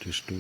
Justru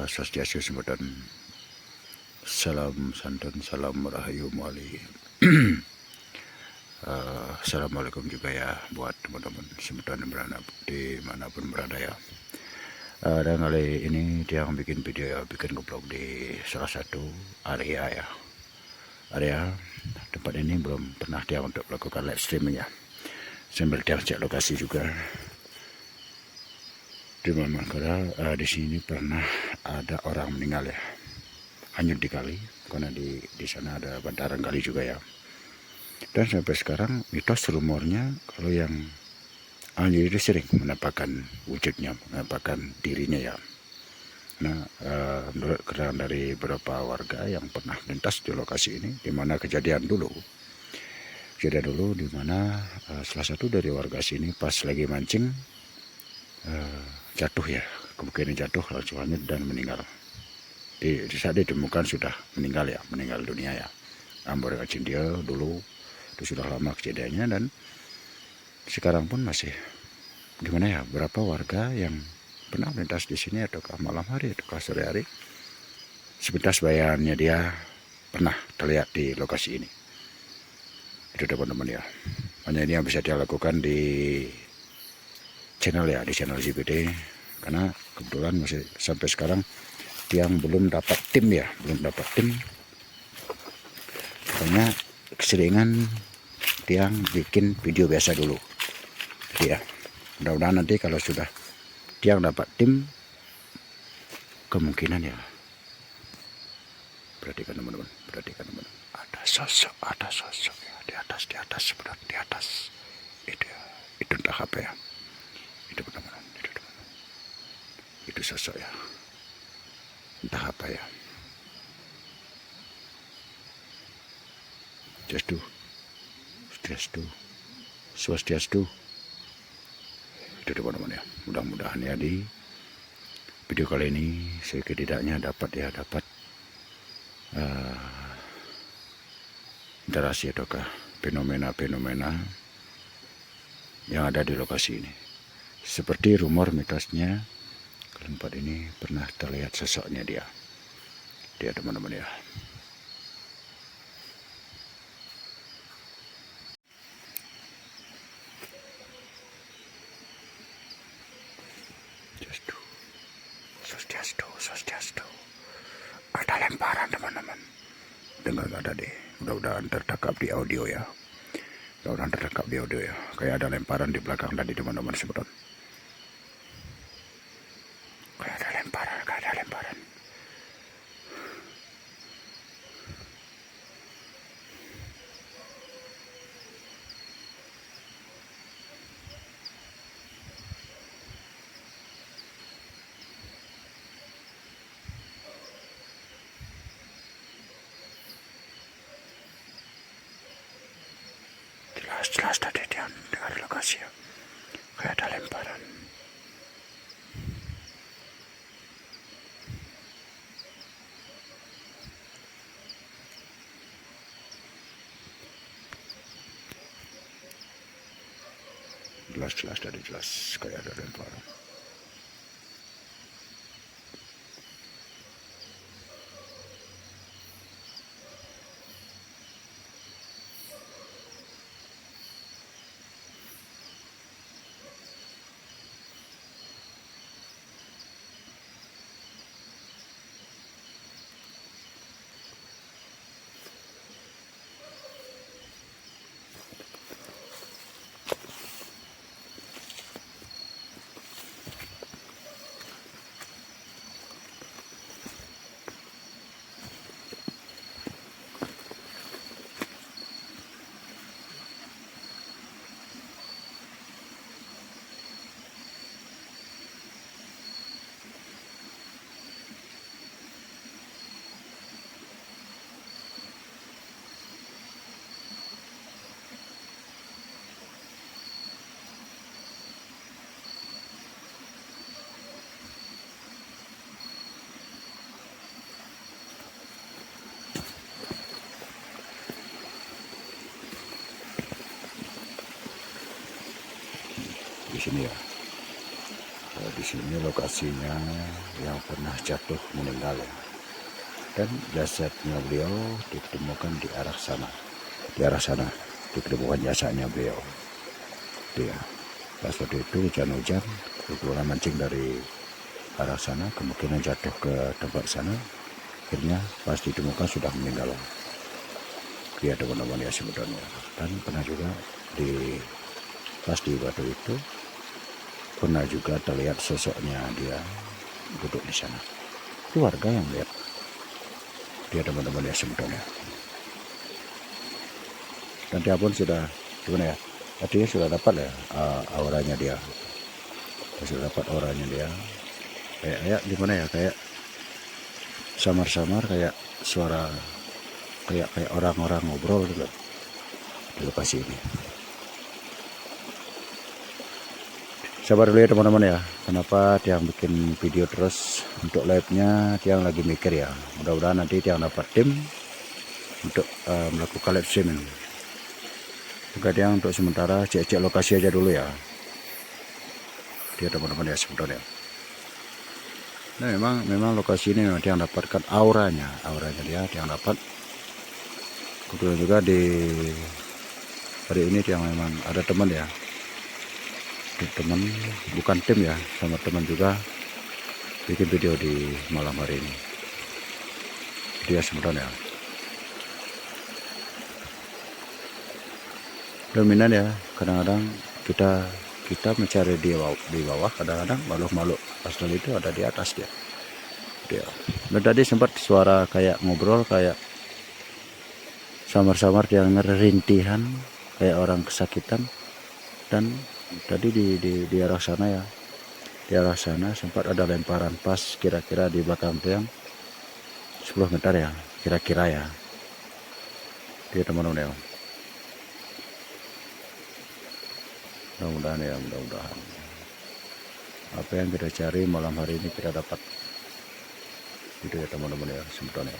Swastiastu Sembodan. Salam santun, salam rahayu muali. Assalamualaikum juga ya buat teman-teman Sembodan dimanapun berada ya. Dan kali ini dia bikin video ya, bikin vlog di salah satu area ya. Area tempat ini belum pernah dia untuk melakukan live streaming ya. Sambil dia cek lokasi juga. Di mana di sini pernah ada orang meninggal ya, hanyut di kali karena di sana ada bantaran kali juga ya. Dan sampai sekarang mitos rumornya kalau yang hanyut itu sering menampakkan wujudnya, menampakkan dirinya ya. Nah, menurut keterangan dari beberapa warga yang pernah melintas di lokasi ini, di mana kejadian dulu di mana salah satu dari warga sini pas lagi mancing jatuh ya, kemungkinan jatuh langsung hanyut dan meninggal. Di saat ditemukan sudah meninggal dunia ya. Ambor kecil dia dulu itu sudah lama kejadiannya, dan sekarang pun masih gimana ya, berapa warga yang pernah melintas di sini ataukah malam hari ataukah sore hari, sepintas bayangannya dia pernah terlihat di lokasi ini. Itu teman-teman ya, hanya ini yang bisa dia lakukan di channel ya, di channel JBD, karena kebetulan masih sampai sekarang yang belum dapat tim ya, makanya keseringan tiang bikin video biasa dulu ya. Mudah-mudahan nanti kalau sudah tiang dapat tim, kemungkinan ya, perhatikan teman-teman, ada sosok ya, di atas itu ya, itu entah apa ya, itu teman-teman, itu sosok ya, entah apa ya. Swastiastu. Itu teman-teman ya. Mudah-mudahan ya di video kali ini setidaknya dapat interaksi ataukah fenomena-fenomena yang ada di lokasi ini. Seperti rumor mitosnya, tempat ini pernah terlihat sosoknya dia teman-teman ya. Swastiastu. Ada lemparan teman-teman. Dengar nggak tadi? Mudah-mudahan tertangkap di audio ya. Kayak ada lemparan di belakang tadi teman-teman semua. Kayak ada lemparan. Jelas tadi dia dengar lokasi ya. Kayak ada lemparan. Jelas kayak ada lemparan. di sini ya. Di sini lokasinya yang pernah jatuh meninggal ya. Dan jasadnya beliau ditemukan di arah sana. Di arah sana ditemukan jasadnya beliau. Dia pas waktu itu hujan-hujan, kebetulan mancing dari arah sana, kemungkinan jatuh ke tempat sana. Akhirnya pas ditemukan sudah meninggal. Dia teman-teman ya sebetulnya. Dan pernah juga di pas di batu itu pernah juga terlihat sosoknya dia duduk di sana. Keluarga yang lihat dia teman-teman ya sebetulnya. Dan dia pun sudah gimana ya? Artinya sudah dapat ya auranya dia. Sudah dapat auranya dia. Kayak gimana ya? Kayak samar-samar, kayak suara kayak orang-orang ngobrol gitu di lokasi ini. Sabar dulu ya teman-teman ya. Kenapa Tiang bikin video terus untuk live-nya? Tiang lagi mikir ya. Mudah-mudahan nanti Tiang dapat tim untuk melakukan live streaming. Juga Tiang untuk sementara cek lokasi aja dulu ya. Dia teman-teman ya sebetulnya. Nah memang lokasi ini memang Tiang dapatkan auranya dia Tiang dapat. Kebetulan juga di hari ini Tiang memang ada teman ya. Teman bukan tim ya, sama teman juga bikin video di malam hari ini. Dia sebenarnya dominan ya. Kadang-kadang kita mencari di bawah, kadang-kadang makhluk-makhluk astral itu ada di atas dia. Dan tadi sempat suara kayak ngobrol, kayak samar-samar dia ngerintihan kayak orang kesakitan. Dan tadi di arah sana ya, di arah sana sempat ada lemparan pas kira-kira di belakang Tiang 10 meter ya, kira-kira ya. Dia teman-teman ya. Mudah-mudahan apa yang kita cari malam hari ini kita dapat. Itu ya teman-teman ya sebetulnya.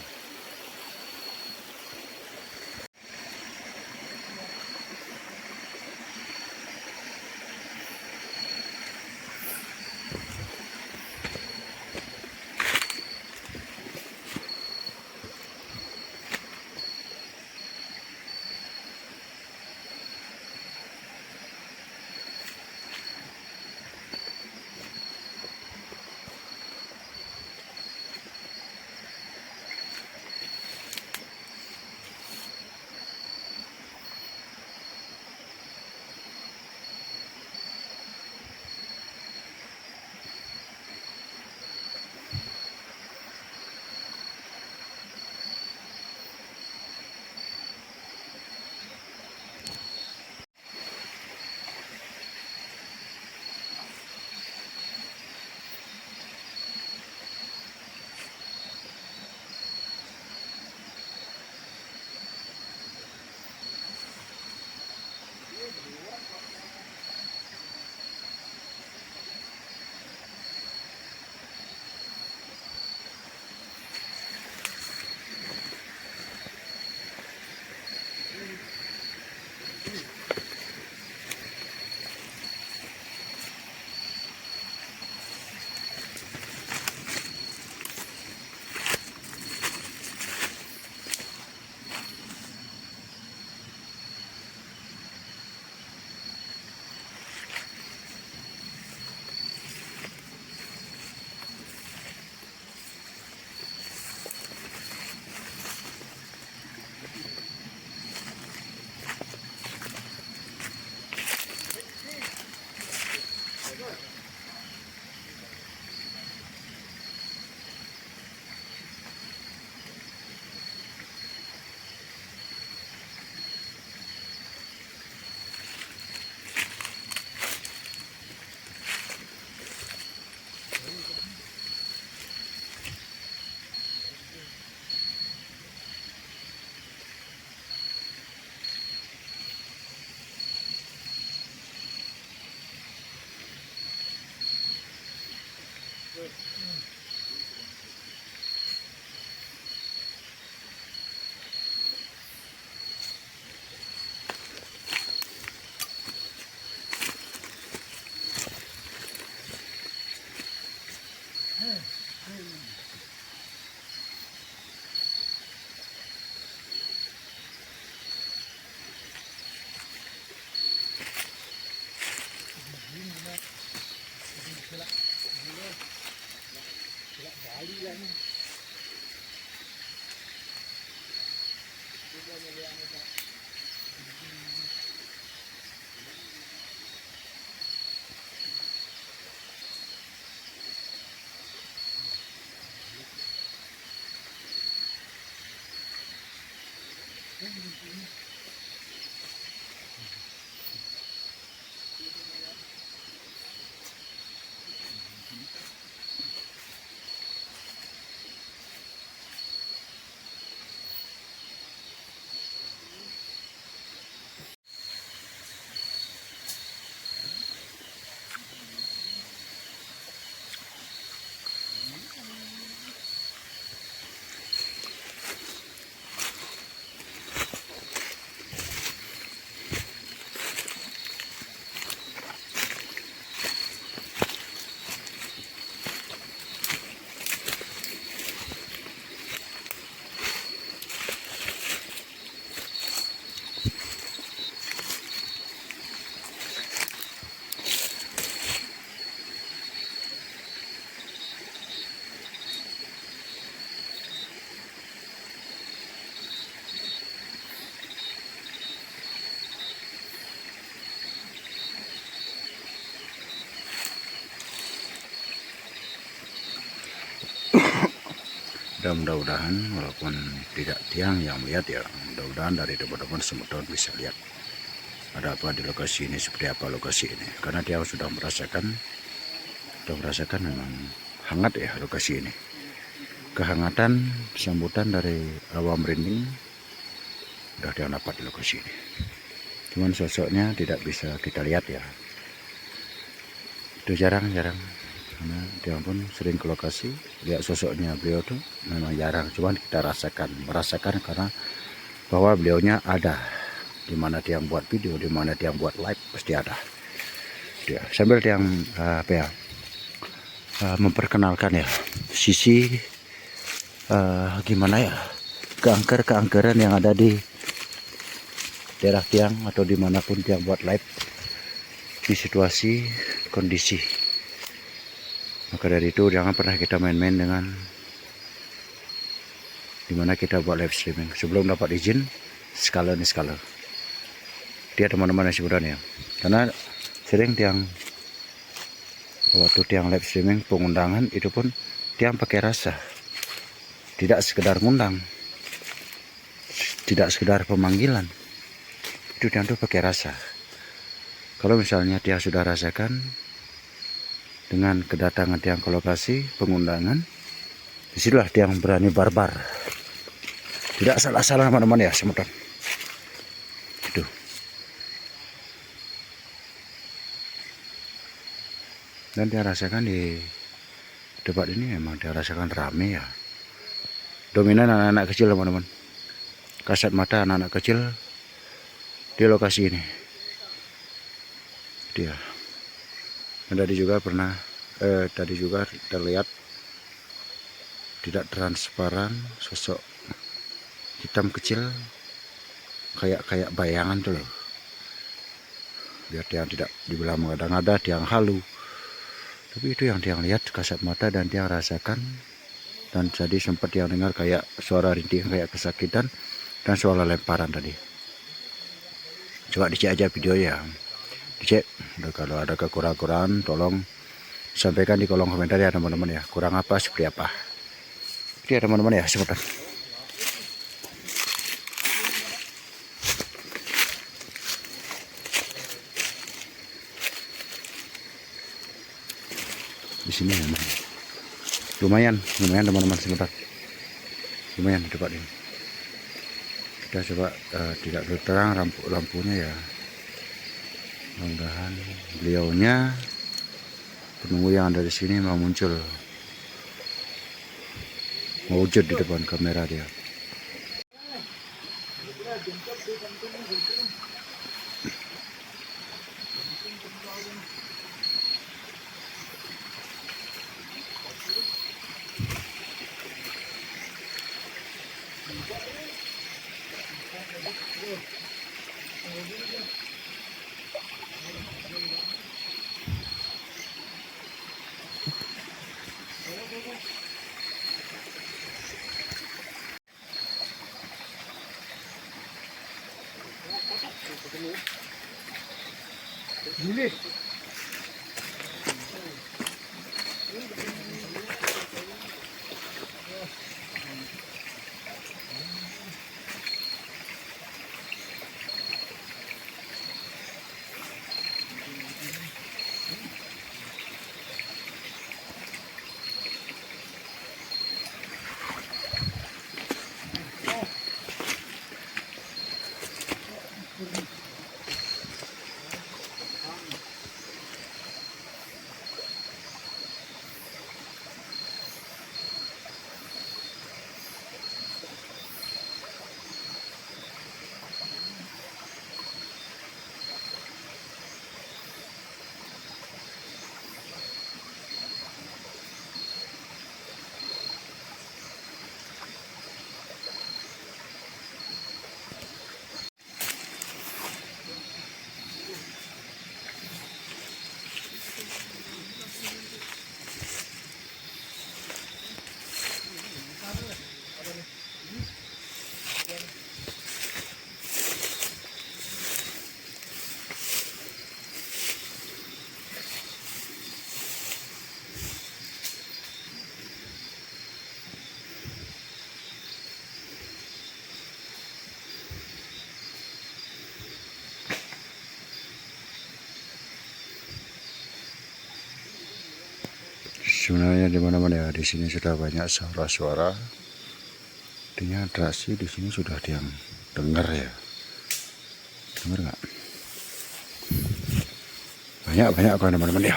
Dan mudah-mudahan walaupun tidak tiang yang melihat ya, mudah-mudahan dari teman-teman semua bisa lihat ada apa di lokasi ini, seperti apa lokasi ini, karena dia sudah merasakan memang hangat ya lokasi ini. Kehangatan sambutan dari awan merinding sudah dia dapat di lokasi ini. Cuman sosoknya tidak bisa kita lihat ya, itu jarang karena dia pun sering ke lokasi, lihat sosoknya beliau tuh memang jarang. Cuman kita merasakan karena bahwa beliaunya ada di mana dia buat video, di mana dia buat live, pasti ada dia. Sambil dia memperkenalkan ya sisi gimana ya keangkeran yang ada di daerah tiang atau dimanapun tiang buat live, di situasi kondisi. Maka dari itu jangan pernah kita main-main dengan dimana kita buat live streaming sebelum dapat izin skala. Dia teman-teman yang sebenarnya, karena sering tiang waktu tiang live streaming pengundangan itu pun tiang pakai rasa, tidak sekedar ngundang, tidak sekedar pemanggilan, itu tiang tuh pakai rasa. Kalau misalnya tiang sudah rasakan dengan kedatangan tiang ke lokasi pengundangan, disitulah tiang berani barbar, tidak salah-salah teman-teman ya semutan. Itu dan dia rasakan di tempat ini memang dia rasakan rame ya, dominan anak-anak kecil teman-teman, kasat mata anak-anak kecil di lokasi ini dia. Dan tadi juga terlihat tidak transparan sosok hitam kecil kayak bayangan tuh loh, biar tiang tidak dibilang mengada-ngada, tiang halu, tapi itu yang tiang lihat kasat mata dan tiang rasakan. Dan tadi sempat tiang dengar kayak suara rintik, kayak kesakitan dan suara lemparan tadi. Coba dicek aja video ya, dicek. Kalau ada kekurangan tolong sampaikan di kolom komentar ya teman-teman ya, kurang apa seperti apa. Oke teman-teman ya, sebentar. Di sini memang lumayan teman-teman, sebentar. Lumayan di tempat ini. Kita coba tidak terang lampunya ya. Mudah-mudahan beliaunya penunggu yang ada di sini mau muncul, mewujud di depan kamera dia. Ini Sebenarnya di mana-mana ya, di sini sudah banyak suara-suara. Artinya atraksi di sini sudah yang dengar ya. Dengar nggak? Banyak kok teman-teman ya.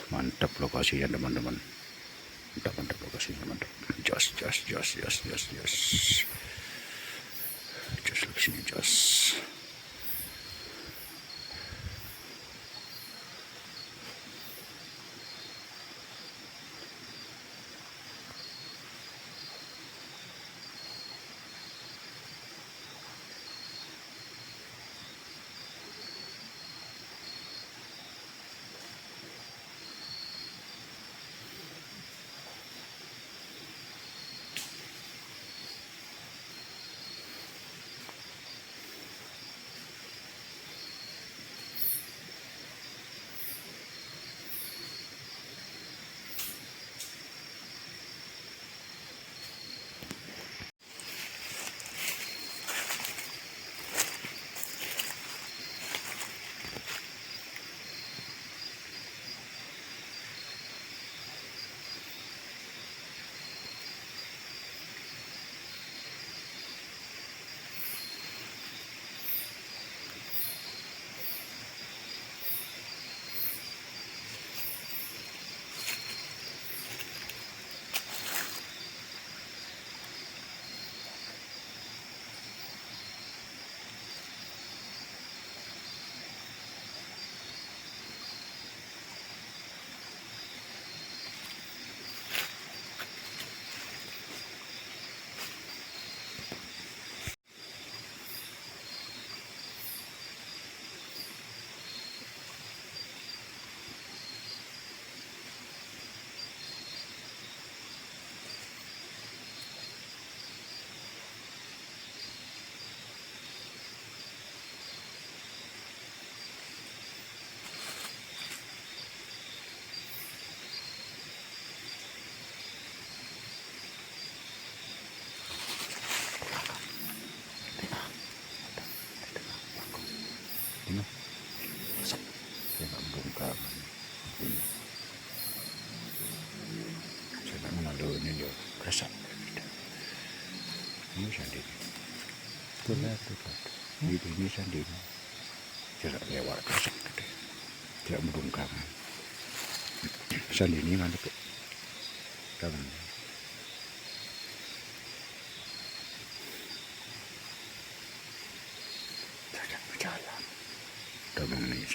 Mantap lokasinya teman-teman. Mantap lokasinya, mantap. Jos. Jos lokasinya jos. Saya mengalu ini yo kesak. Ini sendiri. Tuh. Ini sendiri. Jarak lewat kesak gitu. Tidak mendungkang. Sendiri mana tuh? Kawan. Tidak berjalan. Tolong nih.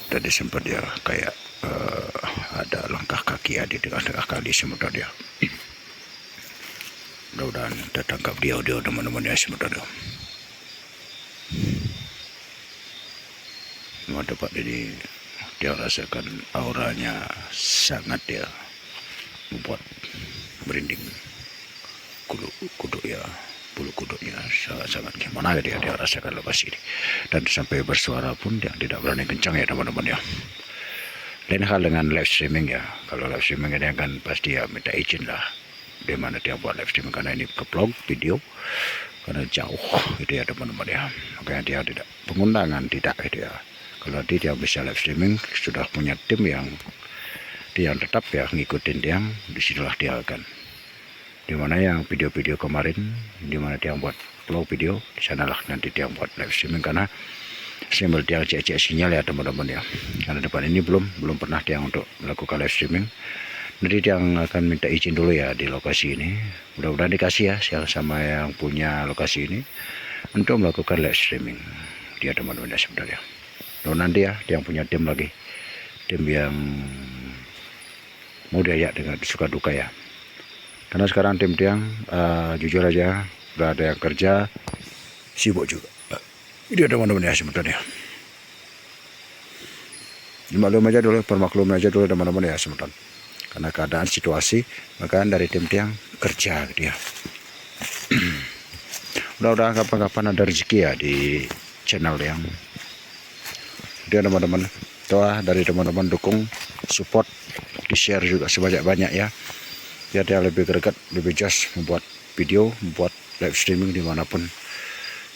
Tadi sempat dia kayak ada langkah kaki ya di tengah-tengah kali sementara dia. Mudah-mudahan tertangkap dia teman-teman ya sementara. Memang dapat ini dia rasakan auranya sangat dia membuat merinding kudu ya, bulu kuduknya sangat gimana dia rasakan lokasi ini. Dan sampai bersuara pun dia tidak berani kencang ya teman-teman ya. Lain hal dengan live streaming ya. Kalau live streaming ini kan pasti ya minta izin lah di mana dia buat live streaming, karena ini ke vlog video, karena jauh gitu ya teman-teman ya. Makanya dia tidak pengundangan tidak gitu ya. Kalau dia bisa live streaming sudah punya tim yang tetap ya ngikutin dia, disinilah dia akan. Dimana yang video-video kemarin, dimana dia buat vlog video, di sanalah nanti dia buat live streaming, karena simbol dia cek sinyal ya teman-teman ya. Karena depan ini belum pernah dia untuk melakukan live streaming. Nanti dia akan minta izin dulu ya di lokasi ini. Mudah-mudahan dikasih ya sama yang punya lokasi ini untuk melakukan live streaming dia teman-teman ya sebenarnya. Lalu nanti ya dia yang punya tim lagi, tim yang mau diayak dengan suka duka ya. Karena sekarang tim tiang jujur aja udah ada yang kerja, sibuk juga. Ini ada teman-teman ya sebenarnya. Permaklum aja dulu teman-teman ya sebentar. Karena keadaan situasi, maka dari tim tiang kerja gitu ya. Udah kapan-kapan ada rezeki ya di channel yang. Dia teman-teman, doa dari teman-teman dukung, support, di share juga sebanyak-banyak ya. Biar dia lebih greget, lebih jos membuat video, membuat live streaming dimanapun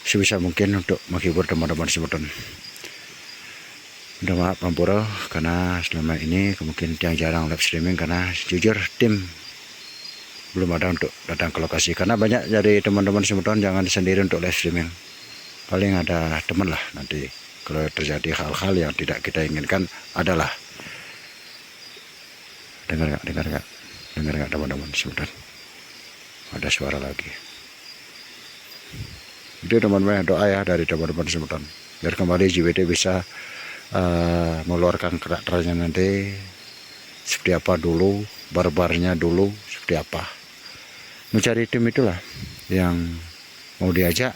sebisa mungkin untuk menghibur teman-teman semuanya. Minta maaf Mampuro karena selama ini mungkin yang jarang live streaming karena jujur tim belum ada untuk datang ke lokasi, karena banyak dari teman-teman semuanya jangan sendiri untuk live streaming, paling ada teman lah nanti kalau terjadi hal-hal yang tidak kita inginkan adalah. Dengar nggak teman-teman sebentar, ada suara lagi. Itu teman-teman doa ya dari teman-teman sebentar biar kembali JBT bisa mengeluarkan karakternya nanti seperti apa dulu, barbarnya dulu seperti apa. Mencari tim itulah yang mau diajak,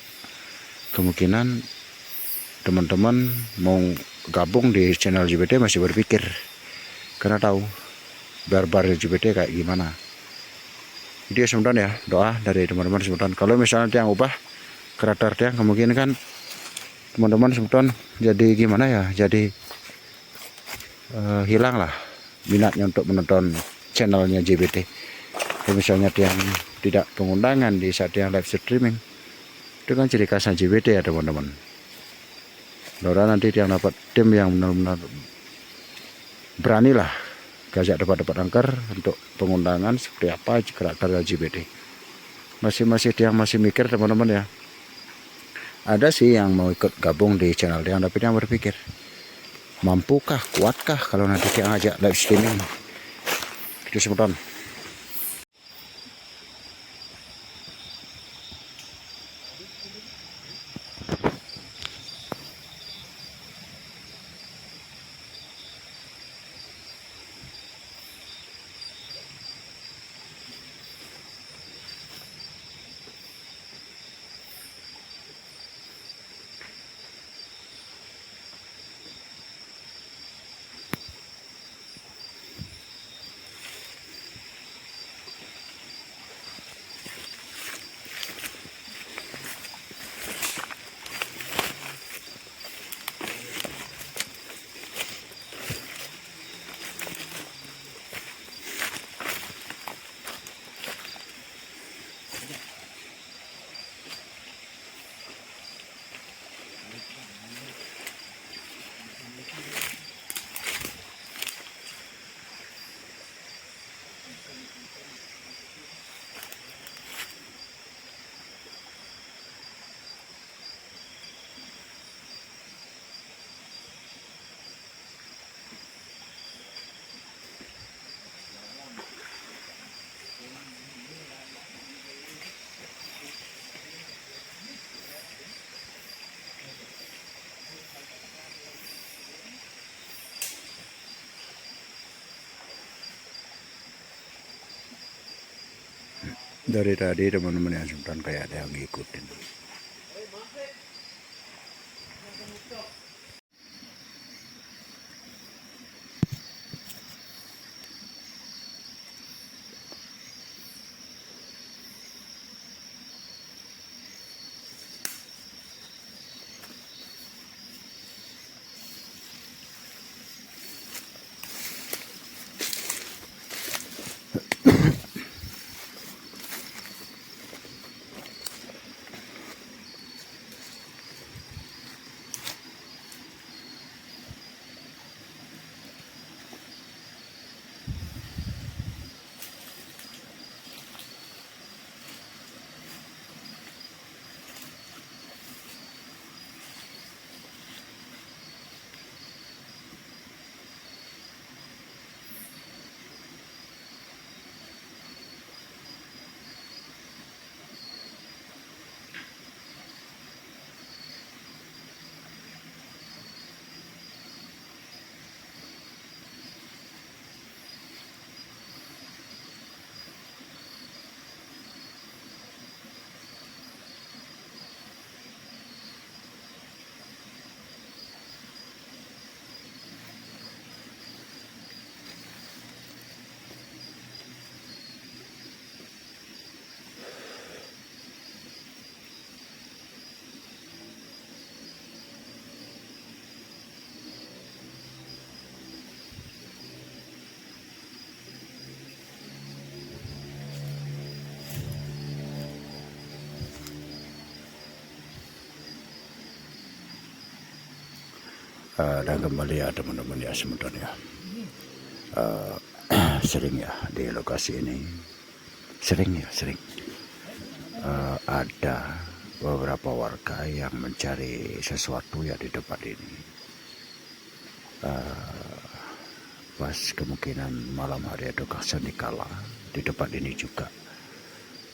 kemungkinan teman-teman mau gabung di channel JBT masih berpikir karena tahu barbar JBT kayak gimana. Jadi sebentar ya doa dari teman-teman sebentar. Kalau misalnya tiang ubah karakter tiang, kemungkinan kan teman-teman sebentar jadi gimana ya, jadi hilang lah minatnya untuk menonton channelnya JBT. Kalau misalnya tiang tidak pengundangan di saat tiang live streaming, itu kan ciri khasnya JBT ya teman-teman. Mudah-mudahan nanti tiang dapat tim yang benar-benar berani lah gajak dapat angker untuk pengundangan seperti apa karakter JBT. Masih tiang masih mikir teman-teman ya. Ada sih yang mau ikut gabung di channel tiang, tapi tiang berpikir mampukah, kuatkah kalau nanti tiang ajak live streaming. Itu sebentar. Dari tadi teman-teman yang sebentar kayak ada yang ngikutin. Dan kembali ya teman-teman ya sebenarnya sering ya di lokasi ini sering ada beberapa warga yang mencari sesuatu ya di tempat ini. Pas kemungkinan malam hari atau sandikala di tempat ini juga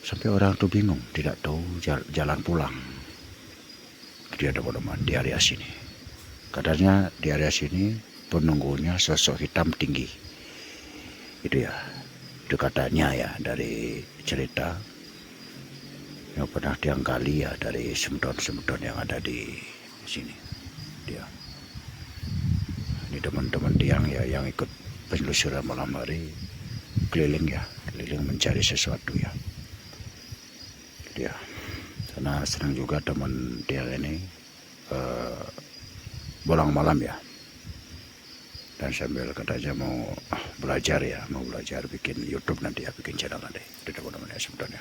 sampai orang tuh bingung, tidak tahu jalan pulang. Dia teman-teman di area sini. Katanya di area sini penunggunya sosok hitam tinggi. Itu ya, itu katanya ya dari cerita yang pernah dianggali ya dari semedon-semedon yang ada di sini. Dia, ini teman-teman tiang ya yang ikut penelusuran malam hari keliling mencari sesuatu ya. Dia, karena senang juga teman tiang ini bolang malam ya, dan sambil katanya mau belajar bikin YouTube nanti ya, bikin channel nanti. Tidak teman-teman ya sebetulnya.